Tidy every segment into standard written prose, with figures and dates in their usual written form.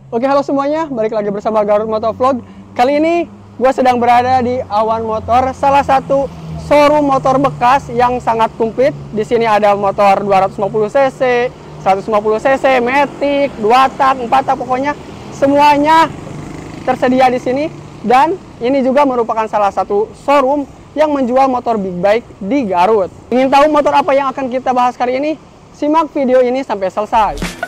Oke, halo semuanya, balik lagi bersama Garut Motovlog. Kali ini gue sedang berada di Awan Motor, salah satu showroom motor bekas yang sangat komplit. Di sini ada motor 250 cc, 150 cc, matic, 2 tak, 4 tak, pokoknya semuanya tersedia di sini. Dan ini juga merupakan salah satu showroom yang menjual motor big bike di Garut. Ingin tahu motor apa yang akan kita bahas kali ini? Simak video ini sampai selesai.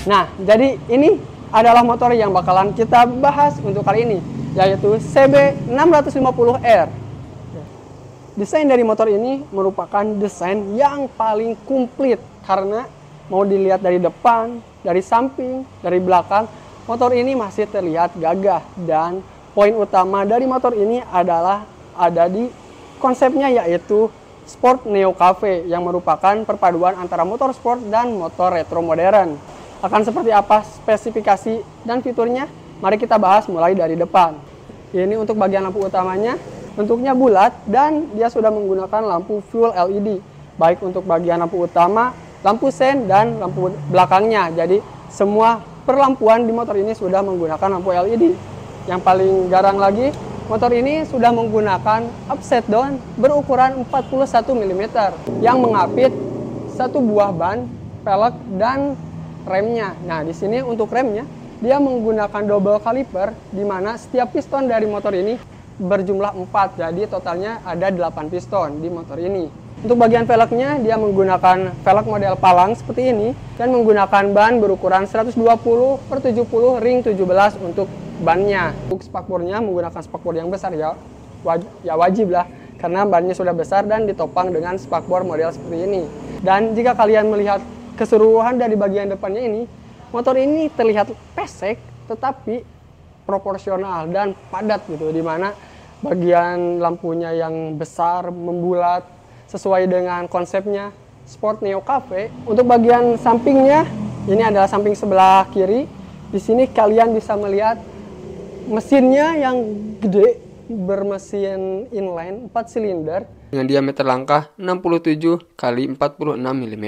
Nah, jadi ini adalah motor yang bakalan kita bahas untuk kali ini, yaitu CB650R. Desain dari motor ini merupakan desain yang paling komplit karena mau dilihat dari depan, dari samping, dari belakang, motor ini masih terlihat gagah. Dan poin utama dari motor ini adalah ada di konsepnya, yaitu Sport Neo Cafe, yang merupakan perpaduan antara motor sport dan motor retro modern. Akan seperti apa spesifikasi dan fiturnya? Mari kita bahas mulai dari depan. Ini untuk bagian lampu utamanya, bentuknya bulat dan dia sudah menggunakan lampu full LED. Baik untuk bagian lampu utama, lampu sen, dan lampu belakangnya. Jadi semua perlampuan di motor ini sudah menggunakan lampu LED. Yang paling garang lagi, motor ini sudah menggunakan upside down berukuran 41 mm yang mengapit satu buah ban, pelek, dan remnya. Nah, di sini untuk remnya dia menggunakan double caliper, di mana setiap piston dari motor ini berjumlah 4. Jadi totalnya ada 8 piston di motor ini. Untuk bagian velgnya dia menggunakan velg model palang seperti ini dan menggunakan ban berukuran 120/70 ring 17 untuk bannya. Untuk spakbornya menggunakan spakbor yang besar, ya wajib lah karena bannya sudah besar dan ditopang dengan spakbor model seperti ini. Dan jika kalian melihat keseluruhan dari bagian depannya ini, motor ini terlihat pesek tetapi proporsional dan padat gitu, dimana bagian lampunya yang besar membulat sesuai dengan konsepnya Sport Neo Cafe. Untuk bagian sampingnya, ini adalah samping sebelah kiri. Di sini kalian bisa melihat mesinnya yang gede, bermesin inline 4 silinder dengan diameter langkah 67 x 46 mm.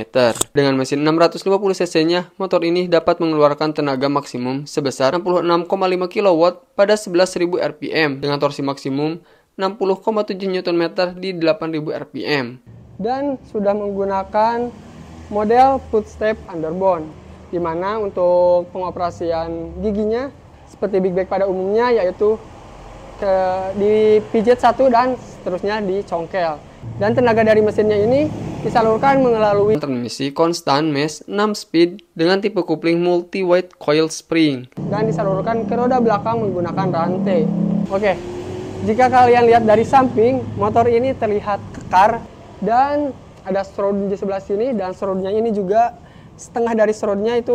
Dengan mesin 650 cc-nya, motor ini dapat mengeluarkan tenaga maksimum sebesar 66,5 kW pada 11.000 rpm dengan torsi maksimum 60,7 Nm di 8.000 rpm. Dan sudah menggunakan model footstep underbone, di mana untuk pengoperasian giginya seperti big bike pada umumnya, yaitu dipijit satu dan seterusnya dicongkel. Dan tenaga dari mesinnya ini disalurkan melalui transmisi konstan mesh 6 speed dengan tipe kopling multi wide coil spring dan disalurkan ke roda belakang menggunakan rantai. Oke, jika kalian lihat dari samping, motor ini terlihat kekar dan ada shroud di sebelah sini, dan shroudnya ini juga setengah dari shroudnya itu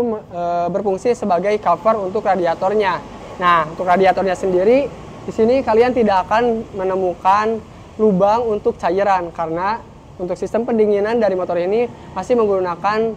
berfungsi sebagai cover untuk radiatornya. Nah, untuk radiatornya sendiri, di sini kalian tidak akan menemukan lubang untuk cairan karena untuk sistem pendinginan dari motor ini masih menggunakan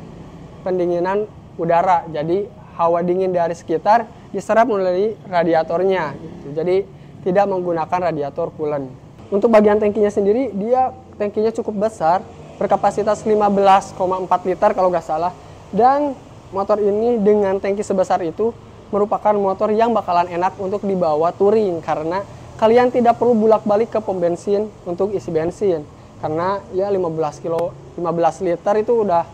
pendinginan udara. Jadi hawa dingin dari sekitar diserap melalui radiatornya gitu. Jadi tidak menggunakan radiator coolant. Untuk bagian tangkinya sendiri, dia tangkinya cukup besar, berkapasitas 15,4 liter kalau nggak salah. Dan motor ini dengan tangki sebesar itu merupakan motor yang bakalan enak untuk dibawa touring karena kalian tidak perlu bolak-balik ke pom bensin untuk isi bensin, karena ya 15 liter itu udah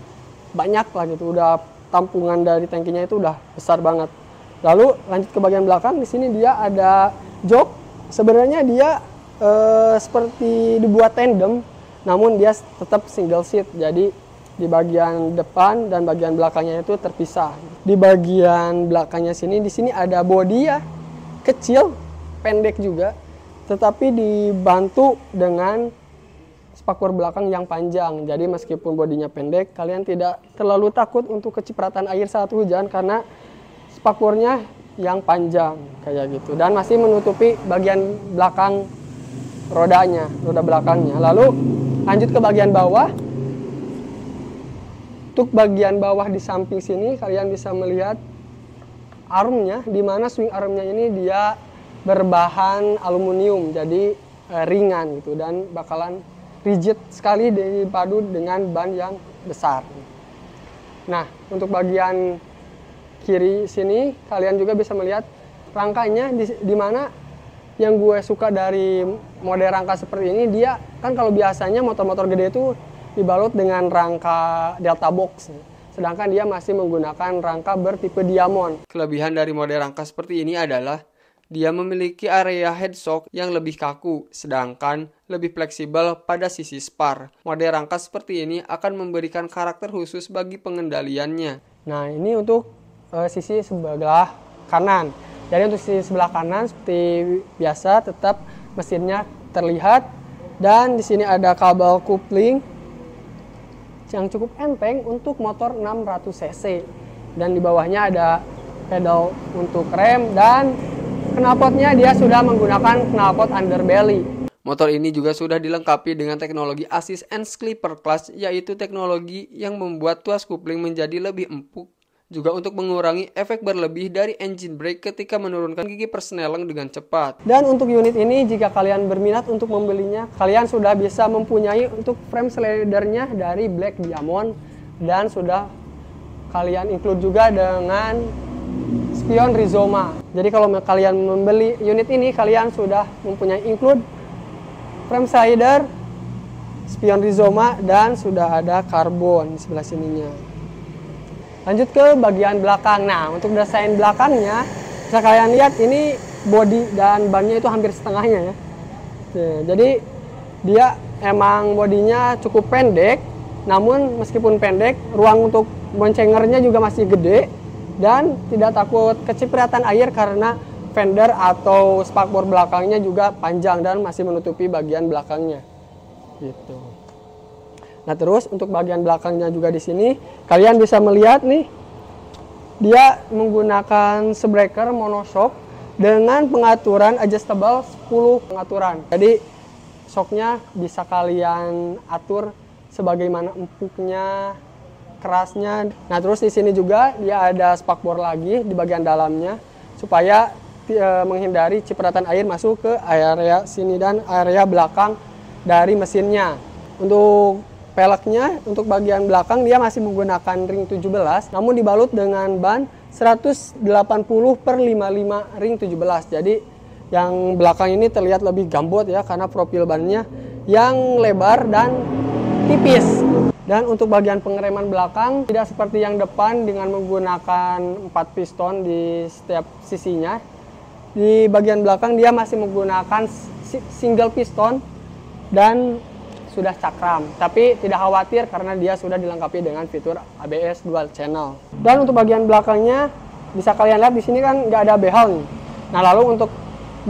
banyak lah gitu, udah tampungan dari tangkinya itu udah besar banget. Lalu lanjut ke bagian belakang, di sini dia ada jok. Sebenarnya dia seperti dibuat tandem, namun dia tetap single seat. Jadi di bagian depan dan bagian belakangnya itu terpisah. Di bagian belakangnya di sini ada bodi ya, kecil, pendek juga, tetapi dibantu dengan spakbor belakang yang panjang. Jadi meskipun bodinya pendek, kalian tidak terlalu takut untuk kecipratan air saat hujan karena spakbornya yang panjang kayak gitu, dan masih menutupi bagian belakang roda belakangnya. Lalu lanjut ke bagian bawah. Untuk bagian bawah di samping sini kalian bisa melihat armnya, di mana swing armnya ini dia berbahan aluminium, jadi ringan gitu dan bakalan rigid sekali dipadu dengan ban yang besar. Nah, untuk bagian kiri sini kalian juga bisa melihat rangkanya, di mana yang gue suka dari model rangka seperti ini, dia kan kalau biasanya motor-motor gede itu dibalut dengan rangka Delta Box, sedangkan dia masih menggunakan rangka bertipe Diamond. Kelebihan dari model rangka seperti ini adalah dia memiliki area headshock yang lebih kaku, sedangkan lebih fleksibel pada sisi spar. Model rangka seperti ini akan memberikan karakter khusus bagi pengendaliannya. Nah, ini untuk sisi sebelah kanan. Jadi untuk sisi sebelah kanan seperti biasa tetap mesinnya terlihat, dan di sini ada kabel coupling yang cukup enteng untuk motor 600 cc, dan di bawahnya ada pedal untuk rem, dan knalpotnya dia sudah menggunakan knalpot underbelly. Motor ini juga sudah dilengkapi dengan teknologi assist and clipper clutch, yaitu teknologi yang membuat tuas coupling menjadi lebih empuk, juga untuk mengurangi efek berlebih dari engine brake ketika menurunkan gigi persneleng dengan cepat. Dan untuk unit ini, jika kalian berminat untuk membelinya, kalian sudah bisa mempunyai untuk frame slidernya dari Black Diamond, dan sudah kalian include juga dengan spion Rizoma. Jadi kalau kalian membeli unit ini, kalian sudah mempunyai include frame slider, spion Rizoma, dan sudah ada karbon di sebelah sininya. Lanjut ke bagian belakang. Nah, untuk desain belakangnya, bisa kalian lihat ini bodi dan bannya itu hampir setengahnya ya. Jadi dia emang bodinya cukup pendek, namun meskipun pendek, ruang untuk boncengernya juga masih gede, dan tidak takut kecipratan air karena fender atau spakbor belakangnya juga panjang dan masih menutupi bagian belakangnya. Gitu. Nah, terus untuk bagian belakangnya juga di sini kalian bisa melihat nih, dia menggunakan shockbreaker monoshock dengan pengaturan adjustable 10 pengaturan. Jadi shocknya bisa kalian atur sebagaimana empuknya, kerasnya. Nah, terus di sini juga dia ada spakbor lagi di bagian dalamnya supaya menghindari cipratan air masuk ke area sini dan area belakang dari mesinnya. Untuk peleknya, untuk bagian belakang dia masih menggunakan ring 17, namun dibalut dengan ban 180/55 ring 17. Jadi yang belakang ini terlihat lebih gambot ya, karena profil bannya yang lebar dan tipis. Dan untuk bagian pengereman belakang tidak seperti yang depan dengan menggunakan 4 piston di setiap sisinya. Di bagian belakang dia masih menggunakan single piston dan sudah cakram, tapi tidak khawatir karena dia sudah dilengkapi dengan fitur ABS dual channel. Dan untuk bagian belakangnya bisa kalian lihat di sini kan nggak ada behel nih. Nah, lalu untuk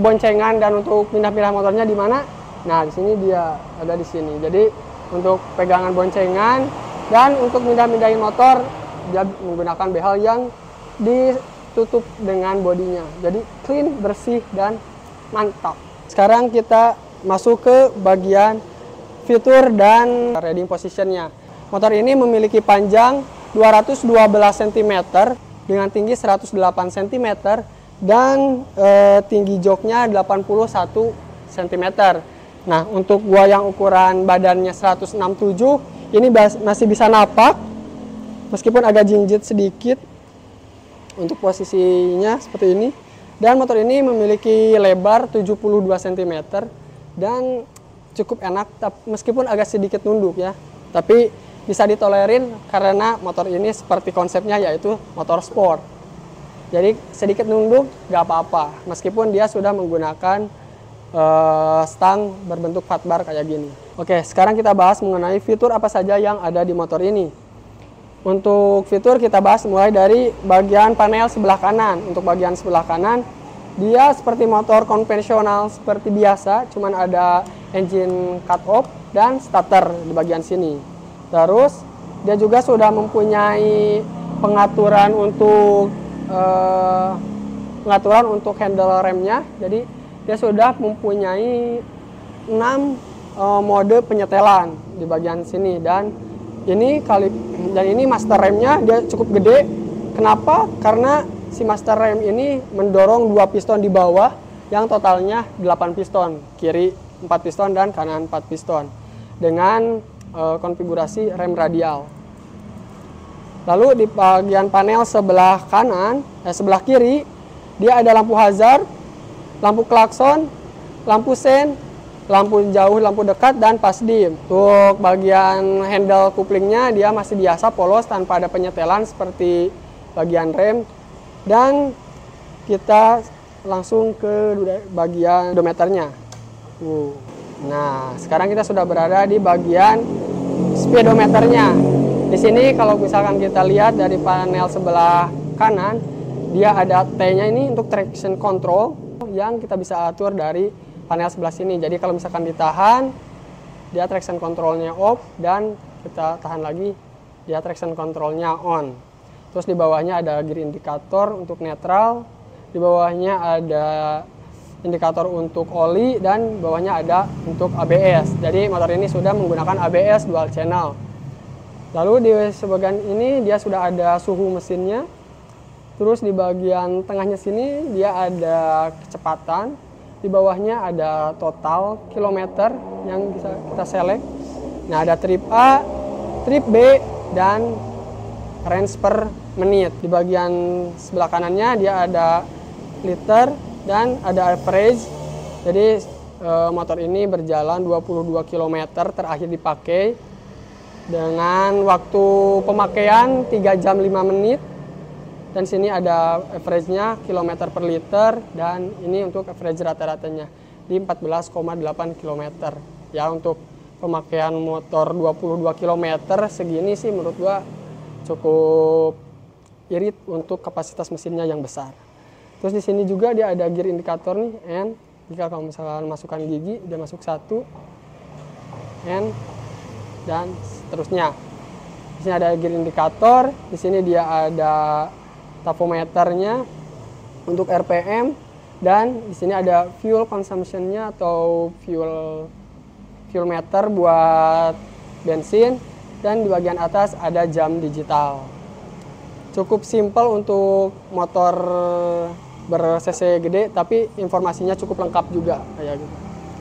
boncengan dan untuk pindah-pindah motornya di mana? Nah, di sini dia ada di sini. Jadi untuk pegangan boncengan dan untuk pindah-pindahin motor dia menggunakan behel yang ditutup dengan bodinya. Jadi clean, bersih dan mantap. Sekarang kita masuk ke bagian fitur dan riding positionnya. Motor ini memiliki panjang 212 cm dengan tinggi 108 cm dan tinggi joknya 81 cm. Nah, untuk gua yang ukuran badannya 167, ini masih bisa napak meskipun agak jinjit sedikit untuk posisinya seperti ini. Dan motor ini memiliki lebar 72 cm dan cukup enak, meskipun agak sedikit nunduk ya, tapi bisa ditolerin karena motor ini seperti konsepnya yaitu motor sport. Jadi sedikit nunduk gak apa-apa, meskipun dia sudah menggunakan stang berbentuk fat bar kayak gini. Oke, sekarang kita bahas mengenai fitur apa saja yang ada di motor ini. Untuk fitur kita bahas mulai dari bagian panel sebelah kanan. Untuk bagian sebelah kanan, dia seperti motor konvensional seperti biasa, cuman ada engine cut off dan starter di bagian sini. Terus dia juga sudah mempunyai pengaturan untuk handle remnya. Jadi dia sudah mempunyai 6 mode penyetelan di bagian sini, dan ini master remnya dia cukup gede. Kenapa? Karena si master rem ini mendorong 2 piston di bawah yang totalnya 8 piston, kiri 4 piston dan kanan 4 piston dengan konfigurasi rem radial. Lalu di bagian panel sebelah kiri dia ada lampu hazard, lampu klakson, lampu sen, lampu jauh, lampu dekat, dan pas dim. Untuk bagian handle couplingnya dia masih biasa polos tanpa ada penyetelan seperti bagian rem. Dan kita langsung ke bagian odometernya. Nah, sekarang kita sudah berada di bagian speedometernya. Di sini kalau misalkan kita lihat dari panel sebelah kanan, dia ada T-nya ini untuk traction control yang kita bisa atur dari panel sebelah sini. Jadi kalau misalkan ditahan, dia traction controlnya off, dan kita tahan lagi, dia traction controlnya on. Terus di bawahnya ada gear indikator untuk netral, di bawahnya ada indikator untuk oli, dan bawahnya ada untuk ABS. Jadi motor ini sudah menggunakan ABS dual channel. Lalu di sebagian ini dia sudah ada suhu mesinnya. Terus di bagian tengahnya sini dia ada kecepatan. Di bawahnya ada total kilometer yang bisa kita select. Nah, ada trip A, trip B, dan range per menit. Di bagian sebelah kanannya dia ada liter dan ada average. Jadi motor ini berjalan 22 km terakhir dipakai dengan waktu pemakaian 3 jam 5 menit. Dan sini ada average-nya kilometer per liter, dan ini untuk average rata-ratanya di 14,8 km. Ya, untuk pemakaian motor 22 km segini sih menurut gua cukup irit untuk kapasitas mesinnya yang besar. Terus di sini juga dia ada gear indikator nih, N. Jika kamu misalkan masukkan gigi, dia masuk 1, N, dan seterusnya. Di sini ada gear indikator, di sini dia ada tachometernya untuk RPM, dan di sini ada fuel consumption-nya atau fuel meter buat bensin, dan di bagian atas ada jam digital. Cukup simpel untuk motor ber-cc gede, tapi informasinya cukup lengkap juga kayak gitu.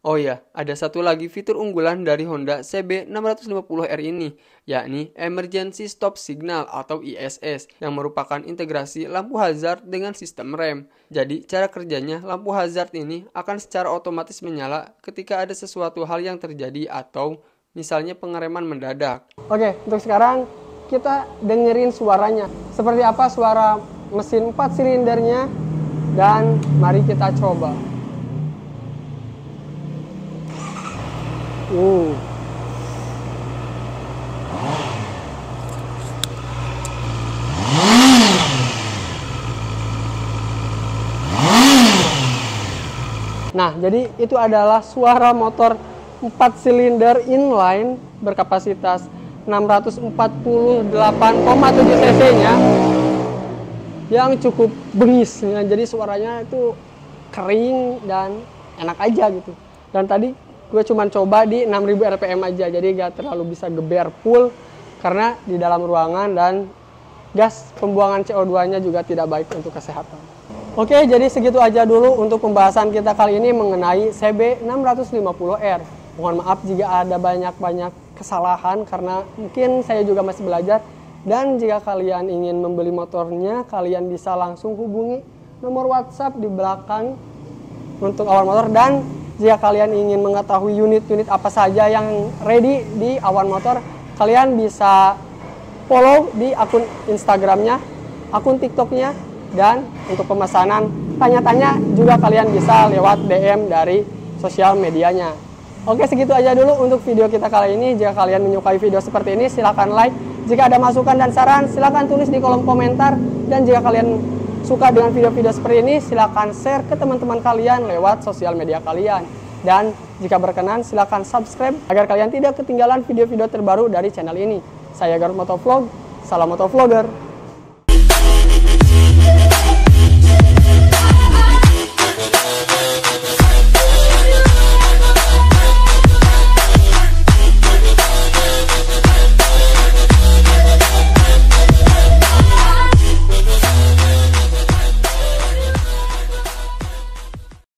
Oh ya, ada satu lagi fitur unggulan dari Honda CB650R ini, yakni Emergency Stop Signal atau ESS, yang merupakan integrasi lampu hazard dengan sistem rem. Jadi, cara kerjanya, lampu hazard ini akan secara otomatis menyala ketika ada sesuatu hal yang terjadi atau misalnya pengereman mendadak. Oke, untuk sekarang kita dengerin suaranya. Seperti apa suara mesin 4 silindernya, dan mari kita coba. Nah, jadi itu adalah suara motor 4 silinder inline berkapasitas 648,7 cc-nya yang cukup bengis. Jadi suaranya itu kering dan enak aja gitu. Dan tadi gue cuma coba di 6000 rpm aja, jadi gak terlalu bisa geber full karena di dalam ruangan, dan gas pembuangan CO2-nya juga tidak baik untuk kesehatan. Oke, jadi segitu aja dulu untuk pembahasan kita kali ini mengenai CB650R. Mohon maaf jika ada banyak kesalahan karena mungkin saya juga masih belajar. Dan jika kalian ingin membeli motornya, kalian bisa langsung hubungi nomor WhatsApp di belakang untuk Awan Motor. Dan jika kalian ingin mengetahui unit-unit apa saja yang ready di Awan Motor, kalian bisa follow di akun Instagramnya, akun TikToknya, dan untuk pemesanan tanya-tanya juga kalian bisa lewat DM dari sosial medianya. Oke, segitu aja dulu untuk video kita kali ini. Jika kalian menyukai video seperti ini, silahkan like. Jika ada masukan dan saran, silahkan tulis di kolom komentar. Dan jika kalian suka dengan video-video seperti ini, silahkan share ke teman-teman kalian lewat sosial media kalian. Dan jika berkenan, silahkan subscribe agar kalian tidak ketinggalan video-video terbaru dari channel ini. Saya Garut Motovlog, salam motovlogger.